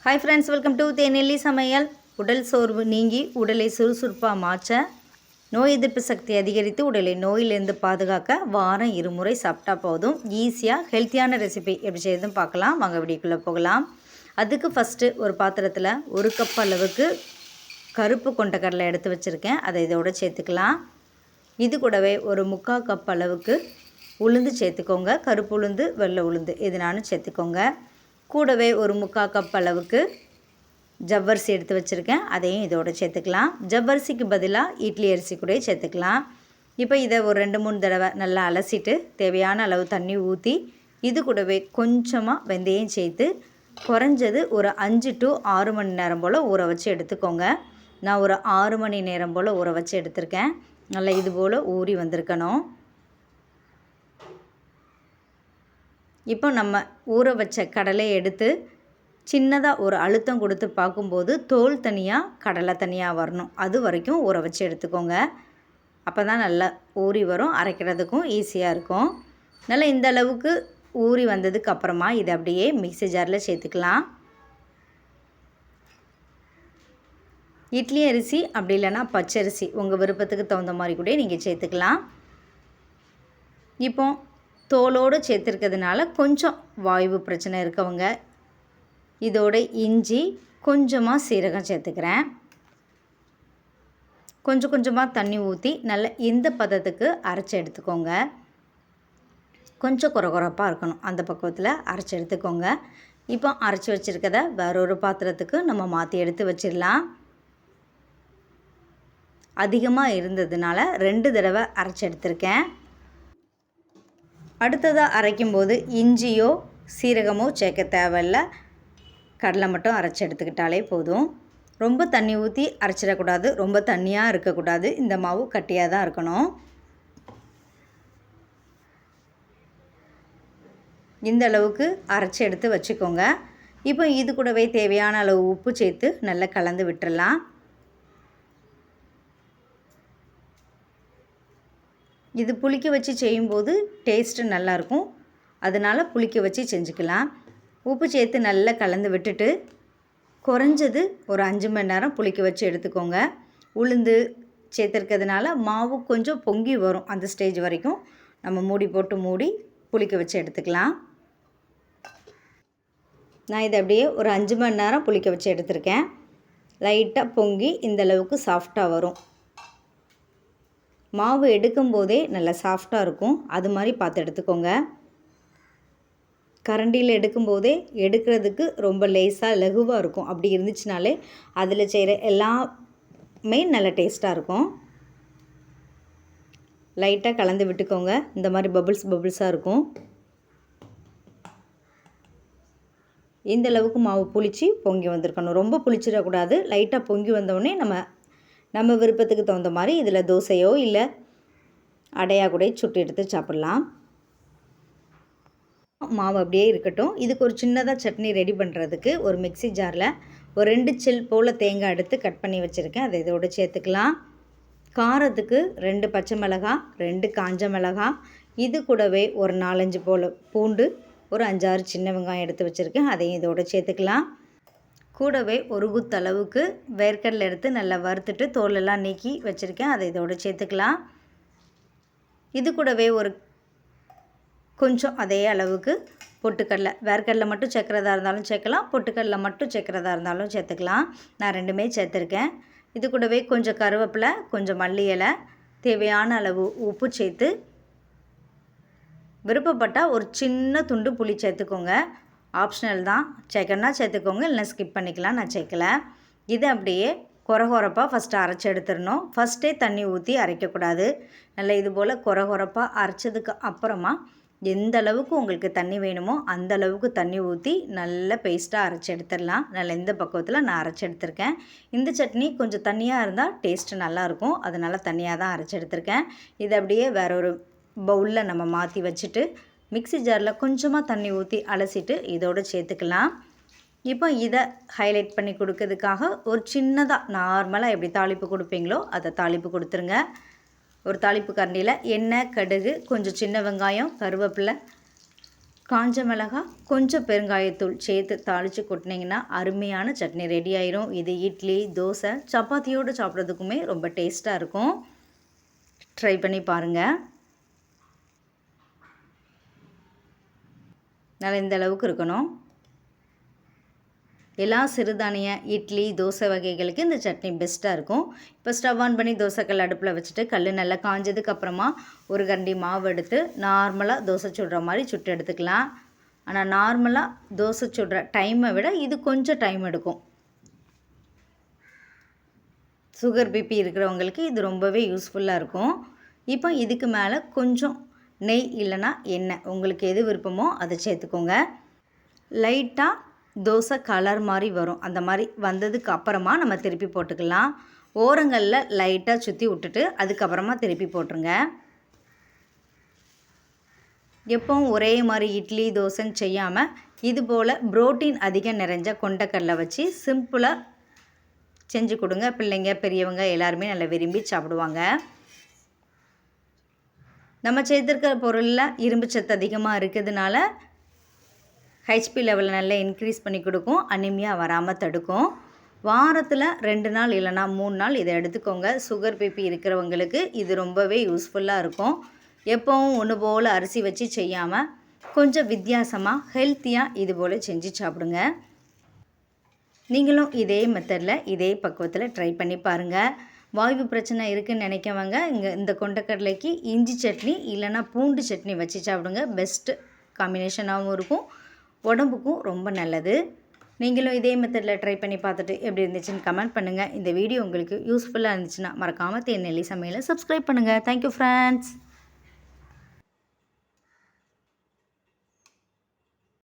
Hi friends, welcome to தேனெல்லி சமையல். உடல் சோர்வு நீங்கி உடலை சுறுசுறுப்பாக மாற்ற, நோய் எதிர்ப்பு சக்தி அதிகரித்து உடலை நோயிலிருந்து பாதுகாக்க வாரம் 2 முறை சாப்பிட்டா போதும். ஈஸியாக ஹெல்த்தியான ரெசிபி எப்படி செய்யுதுன்னு பார்க்கலாம். வாங்க வீடியோக்குள்ளே போகலாம். அதுக்கு ஃபஸ்ட்டு ஒரு பாத்திரத்தில் 1 கப் அளவுக்கு கருப்பு கொண்டக்கடலை எடுத்து வச்சுருக்கேன். அதை இதோடு சேர்த்துக்கலாம். இது கூடவே ஒரு 3/4 கப் அளவுக்கு உளுந்து சேர்த்துக்கோங்க. கருப்பு உளுந்து, வெள்ளை உளுந்து எதுனாலும் சேர்த்துக்கோங்க. கூடவே ஒரு 3/4 கப் அளவுக்கு ஜவ்வரிசி எடுத்து வச்சுருக்கேன். அதையும் இதோடு சேர்த்துக்கலாம். ஜவ்வரிசிக்கு பதிலாக இட்லி அரிசி கூட சேர்த்துக்கலாம். இப்போ இதை ஒரு 2-3 தடவை நல்லா அலசிட்டு தேவையான அளவு தண்ணி ஊற்றி இது கூடவே கொஞ்சமாக வெந்தயம் சேர்த்து குறைஞ்சது ஒரு 5 to 6 மணி நேரம் போல் ஊற வச்சு எடுத்துக்கோங்க. நான் ஒரு 6 மணி நேரம் போல் ஊற வச்சு எடுத்திருக்கேன். நல்லா இது போல் ஊறி வந்திருக்கணும். இப்போ நம்ம ஊற வச்ச கடலை எடுத்து சின்னதாக ஒரு அழுத்தம் கொடுத்து பார்க்கும்போது தோல் தனியாக கடலை தனியாக வரணும். அது வரைக்கும் ஊற வச்சு எடுத்துக்கோங்க. அப்போ தான் நல்லா ஊறி வரும், அரைக்கிறதுக்கும் ஈஸியாக இருக்கும். நல்லா இந்த அளவுக்கு ஊறி வந்ததுக்கு அப்புறமா இதை அப்படியே மிக்ஸி ஜாரில் சேர்த்துக்கலாம். இட்லி அரிசி அப்படி இல்லைன்னா பச்சரிசி உங்கள் விருப்பத்துக்கு தகுந்த மாதிரி கூட நீங்கள் சேர்த்துக்கலாம். இப்போ தோலோடு சேர்த்துருக்கிறதுனால கொஞ்சம் வாய்வு பிரச்சனை இருக்கவங்க இதோட இஞ்சி, கொஞ்சமாக சீரகம் சேர்த்துக்கிறேன். கொஞ்சமாக தண்ணி ஊற்றி நல்லா இந்த பதத்துக்கு அரைச்சி எடுத்துக்கோங்க. கொஞ்சம் குறகுறப்பாக இருக்கணும், அந்த பக்குவத்தில் அரைச்சி எடுத்துக்கோங்க. இப்போ அரைச்சி வச்சுருக்கத வேறொரு பாத்திரத்துக்கு நம்ம மாற்றி எடுத்து வச்சிடலாம். அதிகமாக இருந்ததுனால 2 தடவை அரைச்சி எடுத்திருக்கேன். அடுத்ததாக அரைக்கும்போது இஞ்சியோ சீரகமோ சேர்க்க தேவையில்லை. கடலை மட்டும் அரைச்சி எடுத்துக்கிட்டாலே போதும். ரொம்ப தண்ணி ஊற்றி அரைச்சிடக்கூடாது, ரொம்ப தண்ணியாக இருக்கக்கூடாது. இந்த மாவு கட்டியாக தான் இருக்கணும். இந்த அளவுக்கு அரைச்சி எடுத்து வச்சுக்கோங்க. இப்போ இது கூடவே தேவையான அளவு உப்பு சேர்த்து நல்லா கலந்து விட்டுறலாம். இது புளிக்க வச்சு செய்யும்போது டேஸ்ட்டு நல்லாயிருக்கும். அதனால் புளிக்க வச்சு செஞ்சுக்கலாம். உப்பு சேர்த்து நல்லா கலந்து விட்டுட்டு குறைஞ்சது ஒரு 5 மணி நேரம் புளிக்க வச்சு எடுத்துக்கோங்க. உளுந்து சேர்த்துருக்கிறதுனால மாவு கொஞ்சம் பொங்கி வரும். அந்த ஸ்டேஜ் வரைக்கும் நம்ம மூடி புளிக்க வச்சு எடுத்துக்கலாம். நான் இதை அப்படியே ஒரு 5 மணி நேரம் புளிக்க வச்சு எடுத்திருக்கேன். லைட்டாக பொங்கி இந்தளவுக்கு சாஃப்டாக வரும். மாவு எடுக்கும்போதே நல்லா சாஃப்டாக இருக்கும். அது மாதிரி பார்த்து எடுத்துக்கோங்க. கரண்டியில் எடுக்கும்போதே எடுக்கிறதுக்கு ரொம்ப லேசாக லகுவாக இருக்கும். அப்படி இருந்துச்சுனாலே அதில் செய்கிற எல்லாமே நல்ல டேஸ்ட்டாக இருக்கும். லைட்டாக கலந்து விட்டுக்கோங்க. இந்த மாதிரி பபுள்ஸாக இருக்கும். இந்த அளவுக்கு மாவு புளிச்சு பொங்கி வந்திருக்கணும். ரொம்ப புளிச்சிடக்கூடாது. லைட்டாக பொங்கி வந்தோடனே நம்ம விருப்பத்துக்கு தகுந்த மாதிரி இதில் தோசையோ இல்லை அடையாக கூட சுட்டு எடுத்து சாப்பிட்லாம். மாவு அப்படியே இருக்கட்டும். இதுக்கு ஒரு சின்னதாக சட்னி ரெடி பண்ணுறதுக்கு ஒரு மிக்ஸி ஜாரில் ஒரு 2 சில் போல் தேங்காய் எடுத்து கட் பண்ணி வச்சுருக்கேன். அதை இதோடு சேர்த்துக்கலாம். காரத்துக்கு 2 பச்சை மிளகாய், 2 காஞ்ச மிளகாய், இது கூடவே ஒரு 4-5 போல் பூண்டு, ஒரு 5-6 சின்ன வெங்காயம் எடுத்து வச்சுருக்கேன். அதையும் இதோடு சேர்த்துக்கலாம். கூடவே ஒரு குத்தளவுக்கு வேர்க்கடலை எடுத்து நல்லா வறுத்துட்டு தோலெல்லாம் நீக்கி வச்சுருக்கேன். அதை இதோடு சேர்த்துக்கலாம். இது கூடவே ஒரு கொஞ்சம் அதே அளவுக்கு பொட்டுக்கடலை, வேர்க்கடலை மட்டும் சேர்க்குறதா இருந்தாலும் சேர்க்கலாம், பொட்டுக்கடலை மட்டும் சேர்க்குறதா இருந்தாலும் சேர்த்துக்கலாம். நான் 2மே சேர்த்துருக்கேன். இது கூடவே கொஞ்சம் கருவேப்பிலை, கொஞ்சம் மல்லி இலை, தேவையான அளவு உப்பு சேர்த்து விருப்பப்பட்டால் ஒரு சின்ன துண்டு புளி சேர்த்துக்கோங்க. ஆப்ஷனல் தான், சேர்க்கணுன்னா சேர்த்துக்கோங்க, இல்லைனா ஸ்கிப் பண்ணிக்கலாம். நான் சேர்க்கலை. இதை அப்படியே கொரகொரப்பாக ஃபஸ்ட்டு அரைச்சி எடுத்துடணும். ஃபஸ்ட்டே தண்ணி ஊற்றி அரைக்கக்கூடாது. நல்லா இது போல் கொரகொரப்பாக அரைச்சதுக்கு அப்புறமா எந்த அளவுக்கு உங்களுக்கு தண்ணி வேணுமோ அந்த அளவுக்கு தண்ணி ஊற்றி நல்ல பேஸ்ட்டாக அரைச்சி எடுத்துடலாம். நல்லா இந்த பக்குவத்தில் நான் அரைச்சி எடுத்திருக்கேன். இந்த சட்னி கொஞ்சம் தண்ணியாக இருந்தால் டேஸ்ட்டு நல்லாயிருக்கும். அதனால் தண்ணியாக தான் அரைச்சி எடுத்திருக்கேன். இதை அப்படியே வேற ஒரு பவுலில் நம்ம மாற்றி வச்சுட்டு மிக்ஸி ஜாரில் கொஞ்சமாக தண்ணி ஊற்றி அலசிட்டு இதோடு சேர்த்துக்கலாம். இப்போ இதை ஹைலைட் பண்ணி கொடுக்கறதுக்காக ஒரு சின்னதாக நார்மலாக எப்படி தாளிப்பு கொடுப்பீங்களோ அதை தாளிப்பு கொடுத்துருங்க. ஒரு தாளிப்பு கரண்டியில் எண்ணெய், கடுகு, கொஞ்சம் சின்ன வெங்காயம், கருவேப்பிலை, காஞ்ச மிளகாய், கொஞ்சம் பெருங்காயத்தூள் சேர்த்து தாளித்து கொட்டினீங்கன்னா அருமையான சட்னி ரெடி ஆயிரும். இது இட்லி, தோசை, சப்பாத்தியோடு சாப்பிட்றதுக்குமே ரொம்ப டேஸ்ட்டாக இருக்கும். ட்ரை பண்ணி பாருங்கள். நல்லா இந்த அளவுக்கு இருக்கணும். எல்லா சிறுதானிய இட்லி, தோசை வகைகளுக்கு இந்த சட்னி பெஸ்ட்டாக இருக்கும். இப்போ ஸ்டவ் ஆன் பண்ணி தோசைக்கல் அடுப்பில் வச்சுட்டு கல் நல்லா காஞ்சதுக்கப்புறமா ஒரு கரண்டி மாவு எடுத்து நார்மலாக தோசை சுடுற மாதிரி சுட்டு எடுத்துக்கலாம். ஆனால் நார்மலாக தோசை சுடுற டைமை விட இது கொஞ்சம் டைம் எடுக்கும். சுகர் பிபி இருக்கிறவங்களுக்கு இது ரொம்பவே யூஸ்ஃபுல்லாக இருக்கும். இப்போ இதுக்கு மேலே கொஞ்சம் நெய் இல்லைனா எண்ணெய் உங்களுக்கு எது விருப்பமோ அதை சேர்த்துக்கோங்க. லைட்டாக தோசை கலர் மாதிரி வரும். அந்த மாதிரி வந்ததுக்கு அப்புறமா நம்ம திருப்பி போட்டுக்கலாம். ஓரங்களில் லைட்டாக சுற்றி விட்டுட்டு அதுக்கப்புறமா திருப்பி போட்டுருங்க. எப்போவும் ஒரே மாதிரி இட்லி தோசைன்னு செய்யாமல் இது போல் புரோட்டீன் அதிகம் நிறைஞ்ச கொண்டக்கடலை வச்சு சிம்பிளாக செஞ்சு கொடுங்க. பிள்ளைங்க பெரியவங்க எல்லாருமே நல்லா விரும்பி சாப்பிடுவாங்க. நம்ம சேர்த்துருக்கிற பொருளில் இரும்பு சத்து அதிகமாக இருக்கிறதுனால ஹெச்பி லெவலில் நல்லா இன்க்ரீஸ் பண்ணி கொடுக்கும். அனிமியா வராமல் தடுக்கும். வாரத்தில் 2 நாள் இல்லைனா 3 நாள் இதை எடுத்துக்கோங்க. சுகர் பிபி இருக்கிறவங்களுக்கு இது ரொம்பவே யூஸ்ஃபுல்லாக இருக்கும். எப்போவும் ஒன்று போல் அரிசி வச்சு செய்யாமல் கொஞ்சம் வித்தியாசமாக ஹெல்த்தியாக இது போல் செஞ்சு சாப்பிடுங்க. நீங்களும் இதே மெத்தடில் இதே பக்குவத்தில் ட்ரை பண்ணி பாருங்கள். வாய்வு பிரச்சனை இருக்குதுன்னு நினைக்கவங்க இந்த கொண்டக்கடலைக்கு இஞ்சி சட்னி இல்லைனா பூண்டு சட்னி வச்சு சாப்பிடுங்க. பெஸ்ட்டு காம்பினேஷனாகவும் இருக்கும், உடம்புக்கும் ரொம்ப நல்லது. நீங்களும் இதே மெத்தடில் ட்ரை பண்ணி பார்த்துட்டு எப்படி இருந்துச்சுன்னு கமெண்ட் பண்ணுங்கள். இந்த வீடியோ உங்களுக்கு யூஸ்ஃபுல்லாக இருந்துச்சுன்னா மறக்காமல் தேனெல்லி சமையலை சப்ஸ்கிரைப் பண்ணுங்கள். Thank you friends.